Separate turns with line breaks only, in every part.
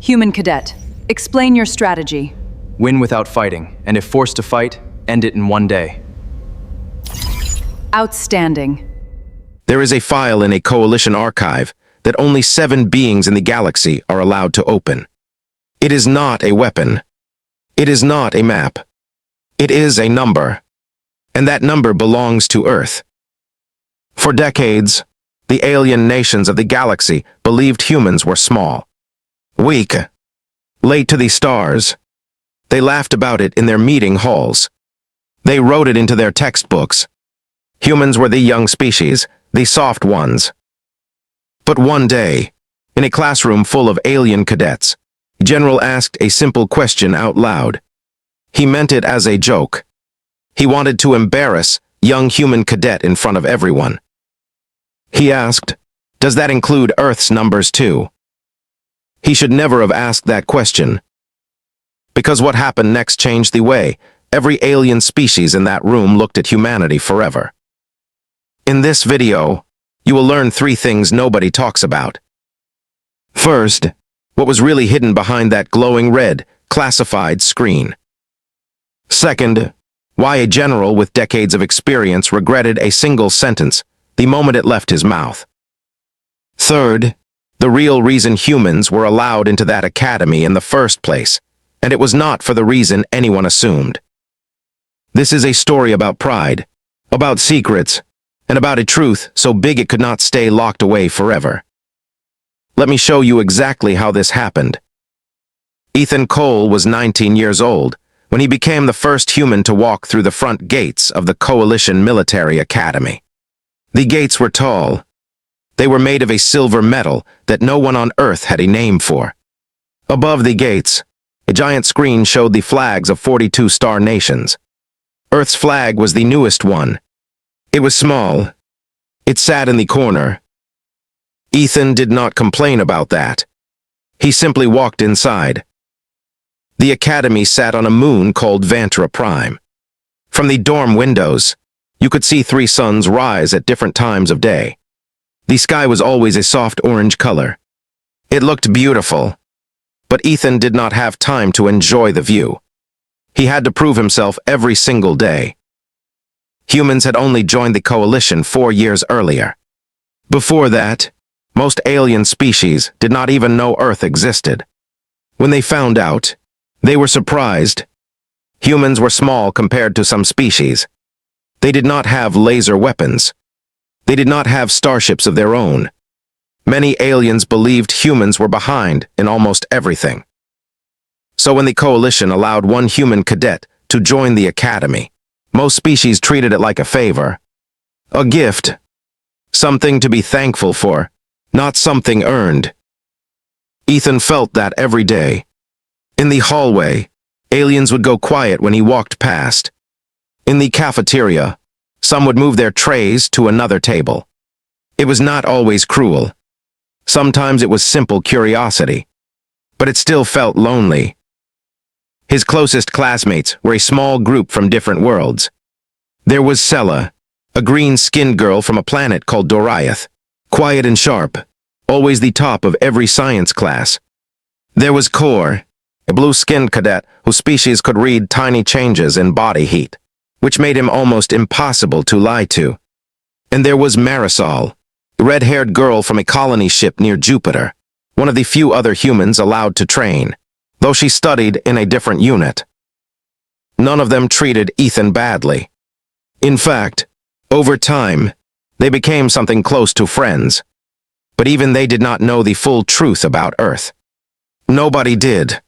Human cadet, explain your strategy.
Win without fighting, and if forced to fight, end it in one day.
Outstanding.
There is a file in a Coalition archive that only 7 beings in the galaxy are allowed to open. It is not a weapon. It is not a map. It is a number. And that number belongs to Earth. For decades, the alien nations of the galaxy believed humans were small, weak, late to the stars. They laughed about it in their meeting halls. They wrote it into their textbooks. Humans were the young species, the soft ones. But one day, in a classroom full of alien cadets, General asked a simple question out loud. He meant it as a joke. He wanted to embarrass young human cadet in front of everyone. He asked, "Does that include Earth's numbers too?" He should never have asked that question. Because what happened next changed the way every alien species in that room looked at humanity forever. In this video, you will learn 3 things nobody talks about. First, what was really hidden behind that glowing red, classified screen. Second, why a general with decades of experience regretted a single sentence the moment it left his mouth. Third, the real reason humans were allowed into that academy in the first place, and it was not for the reason anyone assumed. This is a story about pride, about secrets, and about a truth so big it could not stay locked away forever. Let me show you exactly how this happened. Ethan Cole was 19 years old when he became the first human to walk through the front gates of the Coalition Military Academy. The gates were tall. They were made of a silver metal that no one on Earth had a name for. Above the gates, a giant screen showed the flags of 42 star nations. Earth's flag was the newest one. It was small. It sat in the corner. Ethan did not complain about that. He simply walked inside. The academy sat on a moon called Vantra Prime. From the dorm windows, you could see 3 suns rise at different times of day. The sky was always a soft orange color. It looked beautiful, but Ethan did not have time to enjoy the view. He had to prove himself every single day. Humans had only joined the Coalition 4 years earlier. Before that, most alien species did not even know Earth existed. When they found out, they were surprised. Humans were small compared to some species. They did not have laser weapons. They did not have starships of their own. Many aliens believed humans were behind in almost everything. So when the Coalition allowed one human cadet to join the academy, most species treated it like a favor, a gift, something to be thankful for, not something earned. Ethan felt that every day. In the hallway, aliens would go quiet when he walked past. In the cafeteria, some would move their trays to another table. It was not always cruel. Sometimes it was simple curiosity, but it still felt lonely. His closest classmates were a small group from different worlds. There was Sella, a green-skinned girl from a planet called Doriath, quiet and sharp, always the top of every science class. There was Kor, a blue-skinned cadet whose species could read tiny changes in body heat, which made him almost impossible to lie to. And there was Marisol, a red-haired girl from a colony ship near Jupiter, one of the few other humans allowed to train, though she studied in a different unit. None of them treated Ethan badly. In fact, over time, they became something close to friends. But even they did not know the full truth about Earth. Nobody did.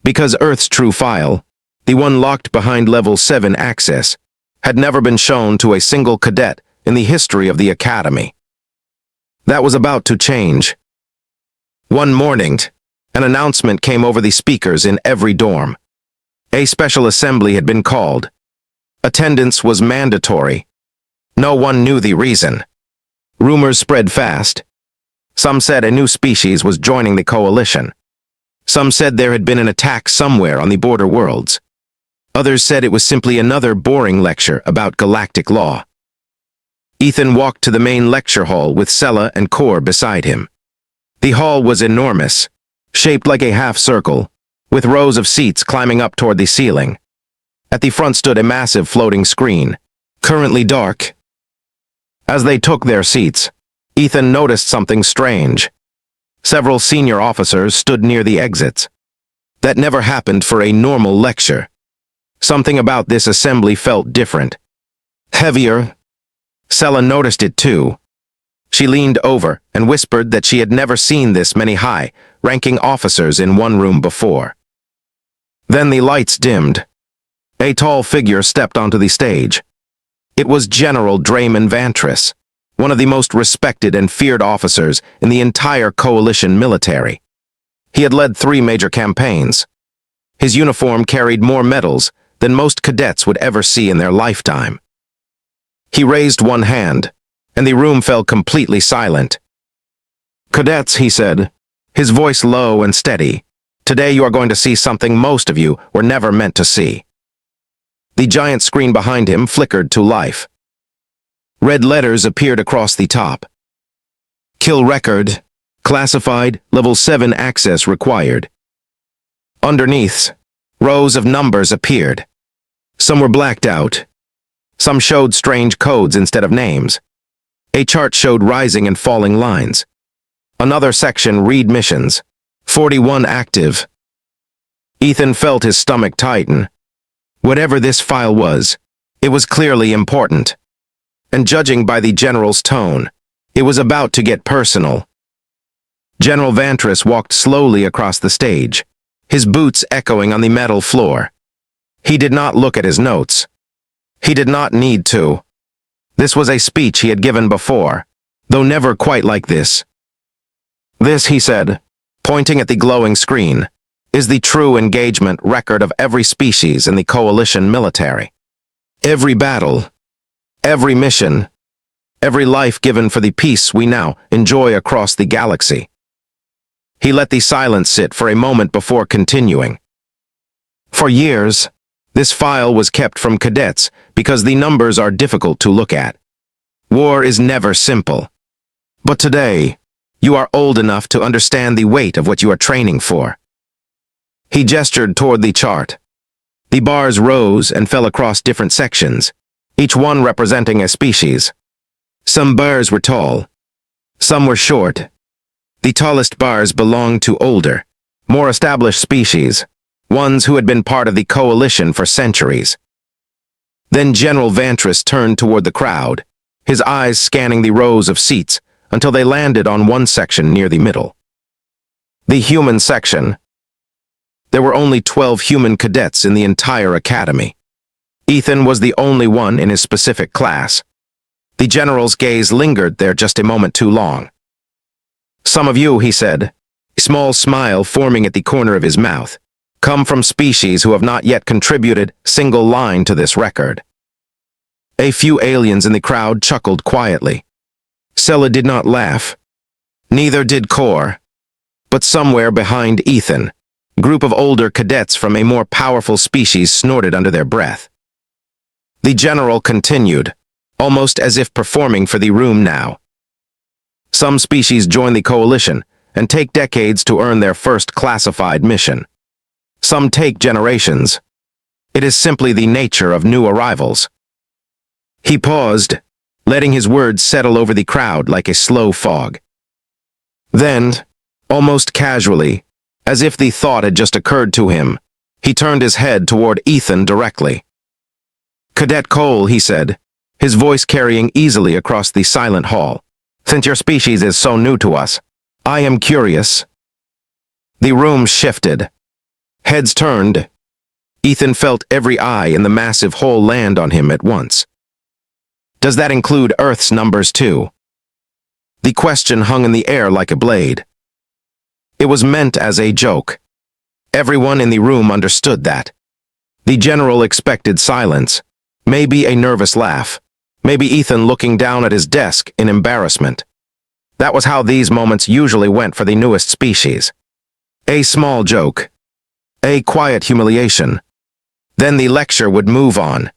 Because Earth's true file, the one locked behind Level 7 access, had never been shown to a single cadet in the history of the Academy. That was about to change. One morning, an announcement came over the speakers in every dorm. A special assembly had been called. Attendance was mandatory. No one knew the reason. Rumors spread fast. Some said a new species was joining the Coalition. Some said there had been an attack somewhere on the border worlds. Others said it was simply another boring lecture about galactic law. Ethan walked to the main lecture hall with Sella and Kor beside him. The hall was enormous. shaped like a half circle, with rows of seats climbing up toward the ceiling. At the front stood a massive floating screen, currently dark. As they took their seats, Ethan noticed something strange. Several senior officers stood near the exits. That never happened for a normal lecture. Something about this assembly felt different. Heavier. Sella noticed it too. She leaned over and whispered that she had never seen this many high-ranking officers in one room before. Then the lights dimmed. A tall figure stepped onto the stage. It was General Draymond Vantris, one of the most respected and feared officers in the entire coalition military. He had led 3 major campaigns. His uniform carried more medals than most cadets would ever see in their lifetime. He raised one hand, and the room fell completely silent. "Cadets," he said, his voice low and steady, "today you are going to see something most of you were never meant to see." The giant screen behind him flickered to life. Red letters appeared across the top. "Kill record. Classified. Level 7 access required." Underneath, rows of numbers appeared. Some were blacked out. Some showed strange codes instead of names. A chart showed rising and falling lines. Another section read missions. 41 active. Ethan felt his stomach tighten. Whatever this file was, it was clearly important. And judging by the general's tone, it was about to get personal. General Vantris walked slowly across the stage, his boots echoing on the metal floor. He did not look at his notes. He did not need to. This was a speech he had given before, though never quite like this. "This," he said, pointing at the glowing screen, "is the true engagement record of every species in the coalition military. Every battle, every mission, every life given for the peace we now enjoy across the galaxy." He let the silence sit for a moment before continuing. "For years, this file was kept from cadets because the numbers are difficult to look at. War is never simple. But today, you are old enough to understand the weight of what you are training for." He gestured toward the chart. The bars rose and fell across different sections, each one representing a species. Some bars were tall. Some were short. The tallest bars belonged to older, more established species, ones who had been part of the coalition for centuries. Then General Vantris turned toward the crowd, his eyes scanning the rows of seats until they landed on one section near the middle. The human section. There were only 12 human cadets in the entire academy. Ethan was the only one in his specific class. The general's gaze lingered there just a moment too long. "Some of you," he said, a small smile forming at the corner of his mouth, "come from species who have not yet contributed single line to this record." A few aliens in the crowd chuckled quietly. Sella did not laugh. Neither did Core. But somewhere behind Ethan, a group of older cadets from a more powerful species snorted under their breath. The general continued, almost as if performing for the room now. "Some species join the coalition and take decades to earn their first classified mission. Some take generations. It is simply the nature of new arrivals." He paused, letting his words settle over the crowd like a slow fog. Then, almost casually, as if the thought had just occurred to him, he turned his head toward Ethan directly. "Cadet Cole," he said, his voice carrying easily across the silent hall, "since your species is so new to us, I am curious." The room shifted. Heads turned. Ethan felt every eye in the massive hall land on him at once. "Does that include Earth's numbers too?" The question hung in the air like a blade. It was meant as a joke. Everyone in the room understood that. The general expected silence, maybe a nervous laugh, maybe Ethan looking down at his desk in embarrassment. That was how these moments usually went for the newest species. A small joke. A quiet humiliation. Then the lecture would move on.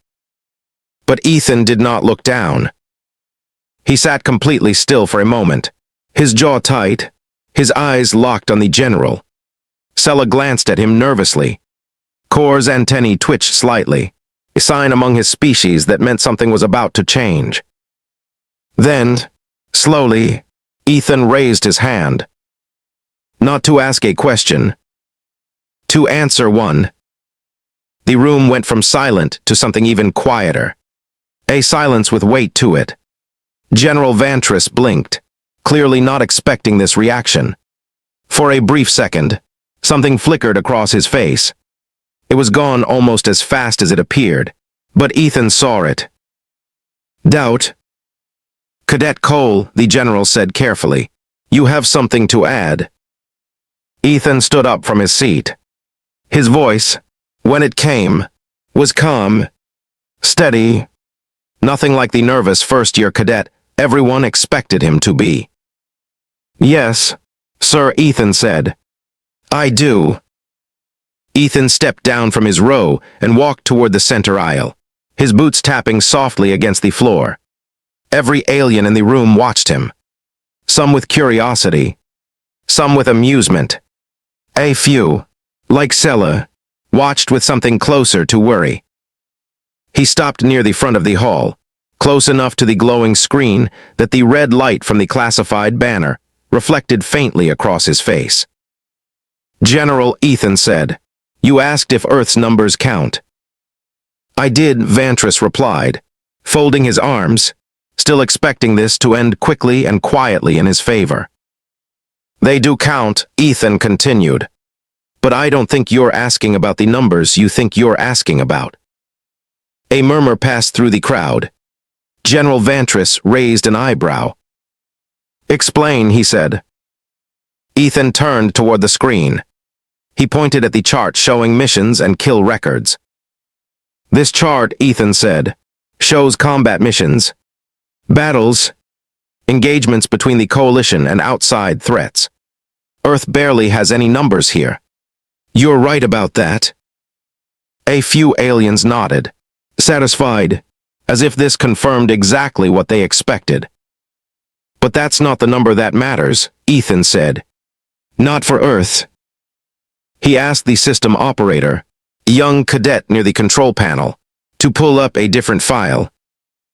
But Ethan did not look down. He sat completely still for a moment, his jaw tight, his eyes locked on the general, Sella glanced at him nervously. Kor's antennae twitched slightly, a sign among his species that meant something was about to change. Then, slowly, Ethan raised his hand. Not to ask a question, to answer one. The room went from silent to something even quieter. A silence with weight to it. General Vantris blinked, clearly not expecting this reaction. For a brief second, something flickered across his face. It was gone almost as fast as it appeared, but Ethan saw it. Doubt. Cadet Cole, the general said carefully, you have something to add. Ethan stood up from his seat. His voice, when it came, was calm, steady, nothing like the nervous first-year cadet everyone expected him to be. Yes, sir, Ethan said. I do. Ethan stepped down from his row and walked toward the center aisle, his boots tapping softly against the floor. Every alien in the room watched him. Some with curiosity, some with amusement. A few, like Sella, watched with something closer to worry. He stopped near the front of the hall, close enough to the glowing screen that the red light from the classified banner reflected faintly across his face. General, Ethan said, you asked if Earth's numbers count. I did, Vantris replied, folding his arms, still expecting this to end quickly and quietly in his favor. They do count, Ethan continued. But I don't think you're asking about the numbers you think you're asking about. A murmur passed through the crowd. General Vantris raised an eyebrow. Explain, he said. Ethan turned toward the screen. He pointed at the chart showing missions and kill records. This chart, Ethan said, shows combat missions, battles, engagements between the coalition and outside threats. Earth barely has any numbers here. You're right about that. A few aliens nodded, satisfied, as if this confirmed exactly what they expected. But that's not the number that matters, Ethan said. Not for Earth. He asked the system operator, a young cadet near the control panel, to pull up a different file.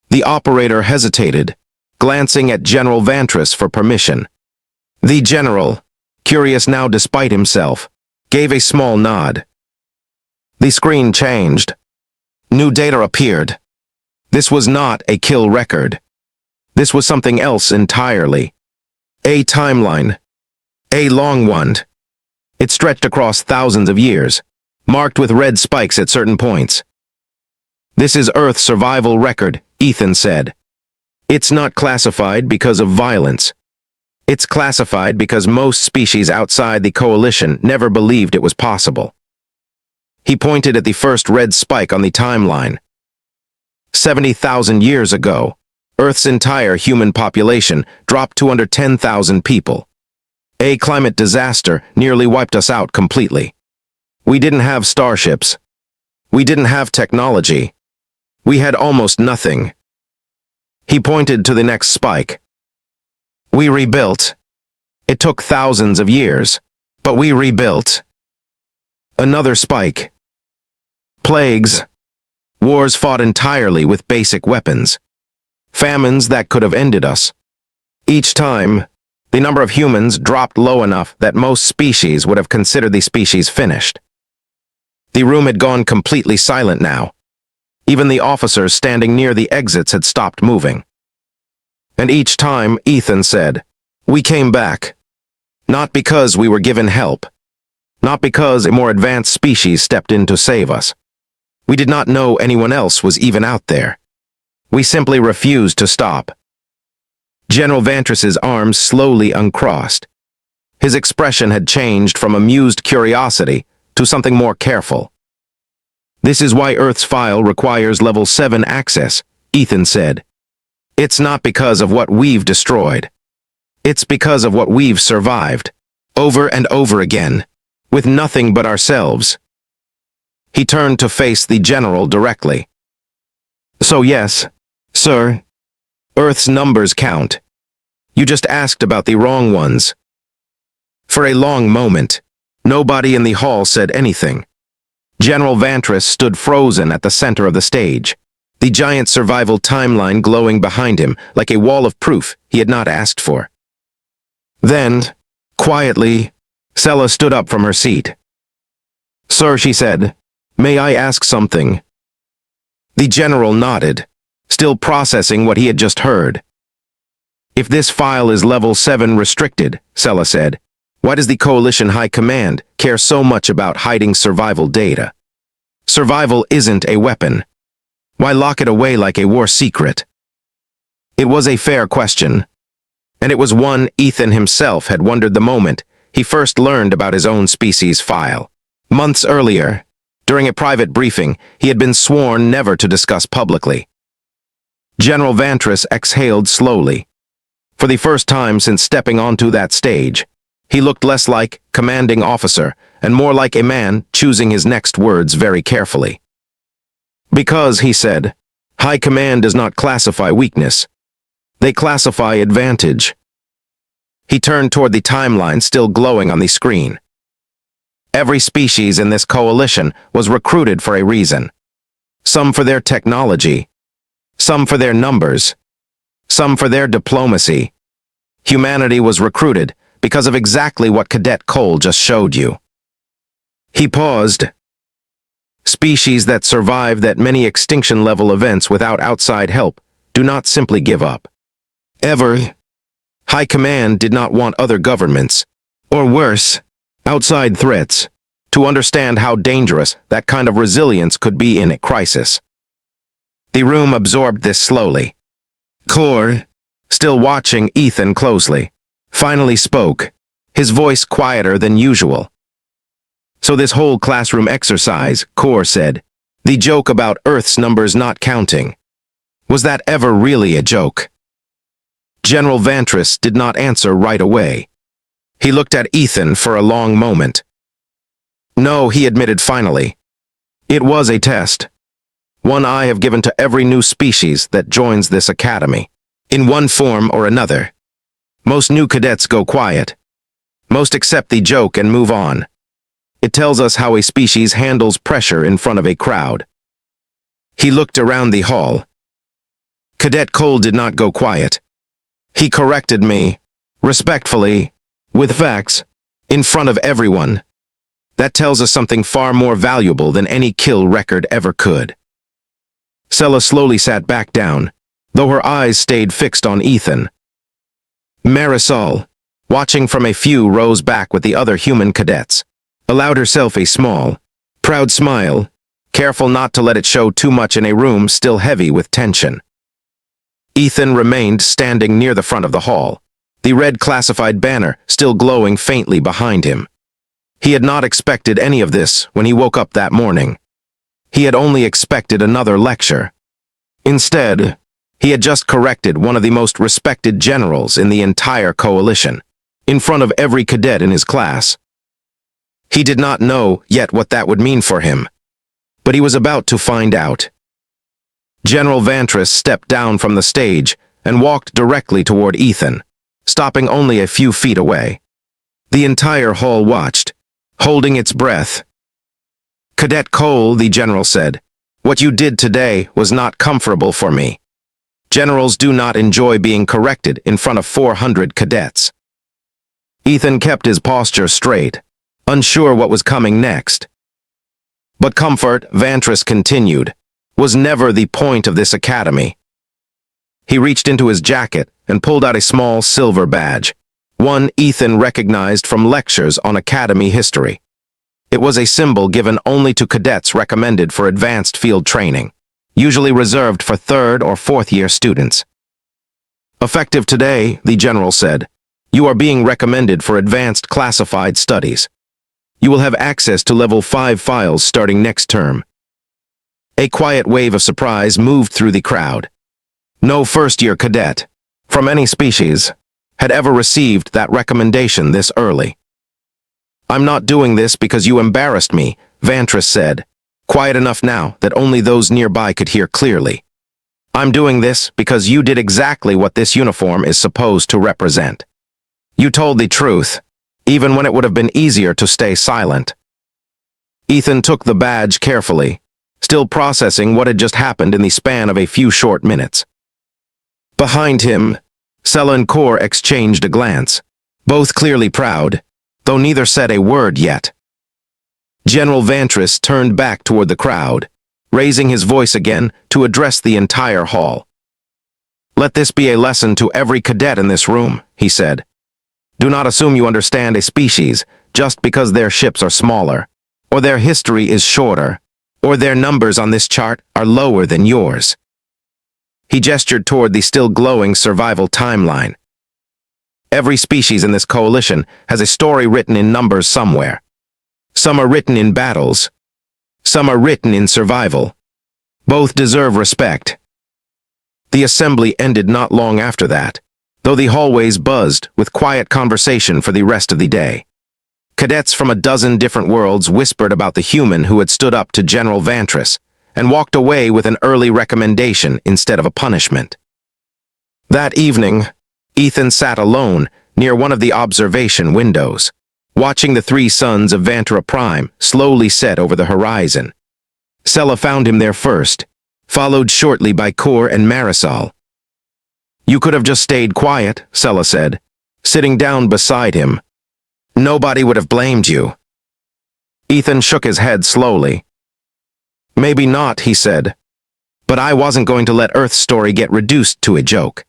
The operator hesitated, glancing at General Vantris for permission. The general, curious now despite himself, gave a small nod. The screen changed. New data appeared. This was not a kill record. This was something else entirely. A timeline. A long one. It stretched across thousands of years, marked with red spikes at certain points. This is Earth's survival record, Ethan said. It's not classified because of violence. It's classified because most species outside the coalition never believed it was possible. He pointed at the first red spike on the timeline. 70,000 years ago, Earth's entire human population dropped to under 10,000 people. A climate disaster nearly wiped us out completely. We didn't have starships. We didn't have technology. We had almost nothing. He pointed to the next spike. We rebuilt. It took thousands of years, but we rebuilt. Another spike. Plagues. Wars fought entirely with basic weapons. Famines that could have ended us. Each time, the number of humans dropped low enough that most species would have considered the species finished. The room had gone completely silent now. Even the officers standing near the exits had stopped moving. And each time, Ethan said, we came back. Not because we were given help. Not because a more advanced species stepped in to save us. We did not know anyone else was even out there. We simply refused to stop. General Vantris's arms slowly uncrossed. His expression had changed from amused curiosity to something more careful. This is why Earth's file requires level 7 access, Ethan said. It's not because of what we've destroyed. It's because of what we've survived, over and over again, with nothing but ourselves. He turned to face the general directly. So yes, sir, Earth's numbers count. You just asked about the wrong ones. For a long moment, Nobody in the hall said anything. General Vantris stood frozen at the center of the stage, the giant survival timeline glowing behind him like a wall of proof he had not asked for. Then, quietly, Sela stood up from her seat. "Sir," she said, "may I ask something?" The general nodded, still processing what he had just heard. "If this file is level 7 restricted," Sela said, "why does the Coalition High Command care so much about hiding survival data? Survival isn't a weapon. Why lock it away like a war secret?" It was a fair question, and it was one Ethan himself had wondered the moment he first learned about his own species' file. Months earlier, during a private briefing, he had been sworn never to discuss publicly. General Vantris exhaled slowly. For the first time since stepping onto that stage, he looked less like commanding officer and more like a man choosing his next words very carefully. "Because," he said, "High Command does not classify weakness. They classify advantage." He turned toward the timeline still glowing on the screen. Every species in this coalition was recruited for a reason. Some for their technology, some for their numbers, some for their diplomacy. Humanity was recruited because of exactly what Cadet Cole just showed you. He paused. Species that survive that many extinction-level events without outside help do not simply give up. Ever. High Command did not want other governments, or worse, outside threats, to understand how dangerous that kind of resilience could be in a crisis. The room absorbed this slowly. Core, still watching Ethan closely, finally spoke, his voice quieter than usual. "So this whole classroom exercise," Core said, "the joke about Earth's numbers not counting, was that ever really a joke?" General Vantris did not answer right away. He looked at Ethan for a long moment. "No," he admitted finally. "It was a test. One I have given to every new species that joins this academy, in one form or another. Most new cadets go quiet. Most accept the joke and move on. It tells us how a species handles pressure in front of a crowd." He looked around the hall. Cadet Cole did not go quiet. He corrected me, respectfully, with facts, in front of everyone. That tells us something far more valuable than any kill record ever could. Sela slowly sat back down, though her eyes stayed fixed on Ethan. Marisol, watching from a few rows back with the other human cadets, allowed herself a small, proud smile, careful not to let it show too much in a room still heavy with tension. Ethan remained standing near the front of the hall, the red classified banner still glowing faintly behind him. He had not expected any of this when he woke up that morning. He had only expected another lecture. Instead, he had just corrected one of the most respected generals in the entire coalition, in front of every cadet in his class. He did not know yet what that would mean for him, but he was about to find out. General Vantris stepped down from the stage and walked directly toward Ethan, stopping only a few feet away. The entire hall watched, holding its breath. "Cadet Cole," the general said, "what you did today was not comfortable for me. Generals do not enjoy being corrected in front of 400 cadets." Ethan kept his posture straight, unsure what was coming next. "But comfort," Vantris continued, "was never the point of this academy." He reached into his jacket and pulled out a small silver badge, one Ethan recognized from lectures on academy history. It was a symbol given only to cadets recommended for advanced field training, usually reserved for 3rd or 4th year students. "Effective today," the general said, "you are being recommended for advanced classified studies. You will have access to level 5 files starting next term." A quiet wave of surprise moved through the crowd. No first-year cadet, from any species, had ever received that recommendation this early. "I'm not doing this because you embarrassed me," Vantris said, quiet enough now that only those nearby could hear clearly. "I'm doing this because you did exactly what this uniform is supposed to represent. You told the truth. even when it would have been easier to stay silent. Ethan took the badge carefully, still processing what had just happened in the span of a few short minutes. Behind him, Sela and Kor exchanged a glance, both clearly proud, though neither said a word yet. General Vantris turned back toward the crowd, raising his voice again to address the entire hall. "Let this be a lesson to every cadet in this room," he said. "Do not assume you understand a species just because their ships are smaller, or their history is shorter, or their numbers on this chart are lower than yours." He gestured toward the still glowing survival timeline. "Every species in this coalition has a story written in numbers somewhere. Some are written in battles. Some are written in survival. Both deserve respect." The assembly ended not long after that, though the hallways buzzed with quiet conversation for the rest of the day. Cadets from a dozen different worlds whispered about the human who had stood up to General Vantris and walked away with an early recommendation instead of a punishment. That evening, Ethan sat alone near one of the observation windows, watching the three suns of Vantra Prime slowly set over the horizon. Sela found him there first, followed shortly by Kor and Marisol. "You could have just stayed quiet," Sela said, sitting down beside him. "Nobody would have blamed you." Ethan shook his head slowly. "Maybe not," he said, "but I wasn't going to let Earth's story get reduced to a joke.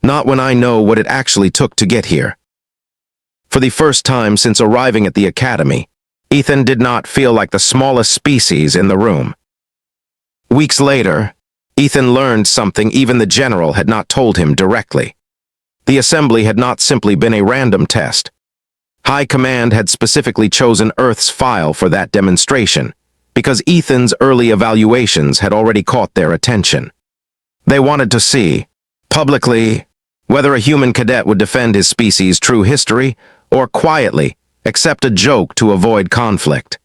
Not when I know what it actually took to get here." For the first time since arriving at the academy, Ethan did not feel like the smallest species in the room. Weeks later, Ethan learned something even the general had not told him directly. The assembly had not simply been a random test. High Command had specifically chosen Earth's file for that demonstration, because Ethan's early evaluations had already caught their attention. They wanted to see, publicly, whether a human cadet would defend his species' true history or quietly accept a joke to avoid conflict.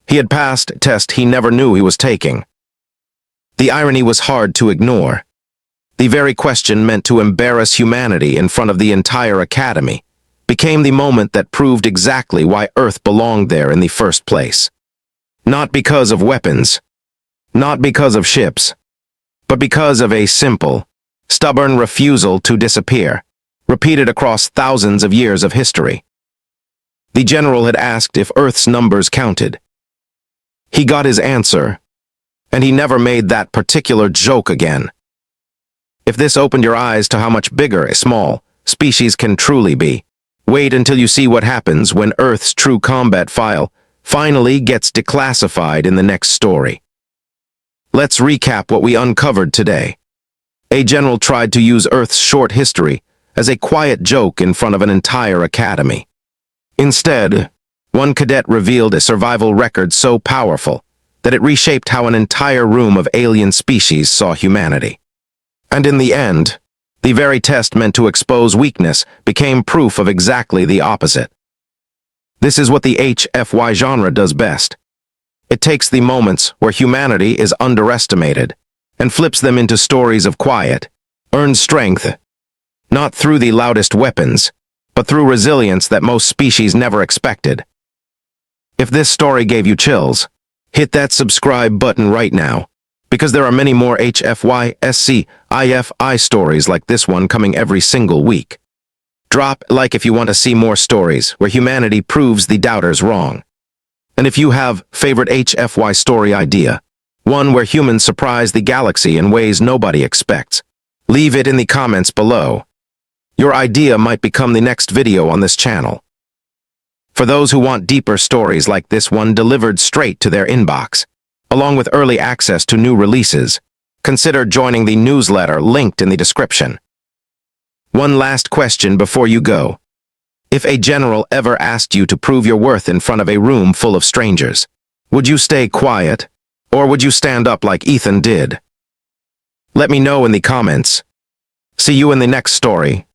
He had passed a test he never knew he was taking. The irony was hard to ignore. The very question meant to embarrass humanity in front of the entire academy became the moment that proved exactly why Earth belonged there in the first place. Not because of weapons, not because of ships, but because of a simple, stubborn refusal to disappear, repeated across thousands of years of history. The general had asked if Earth's numbers counted. He got his answer, and he never made that particular joke again. If this opened your eyes to how much bigger a small species can truly be, wait until you see what happens when Earth's true combat file finally gets declassified in the next story. Let's recap what we uncovered today. A general tried to use Earth's short history as a quiet joke in front of an entire academy. Instead, one cadet revealed a survival record so powerful that it reshaped how an entire room of alien species saw humanity. And in the end, the very test meant to expose weakness became proof of exactly the opposite. This is what the HFY genre does best. It takes the moments where humanity is underestimated and flips them into stories of quiet, earned strength, not through the loudest weapons, but through resilience that most species never expected. If this story gave you chills, hit that subscribe button right now, because there are many more HFY Sci stories like this one coming every single week. Drop a like if you want to see more stories where humanity proves the doubters wrong. And if you have favorite HFY story idea, one where humans surprise the galaxy in ways nobody expects, leave it in the comments below. Your idea might become the next video on this channel. For those who want deeper stories like this one delivered straight to their inbox, along with early access to new releases, consider joining the newsletter linked in the description. One last question before you go. If a general ever asked you to prove your worth in front of a room full of strangers, would you stay quiet, or would you stand up like Ethan did? Let me know in the comments. See you in the next story.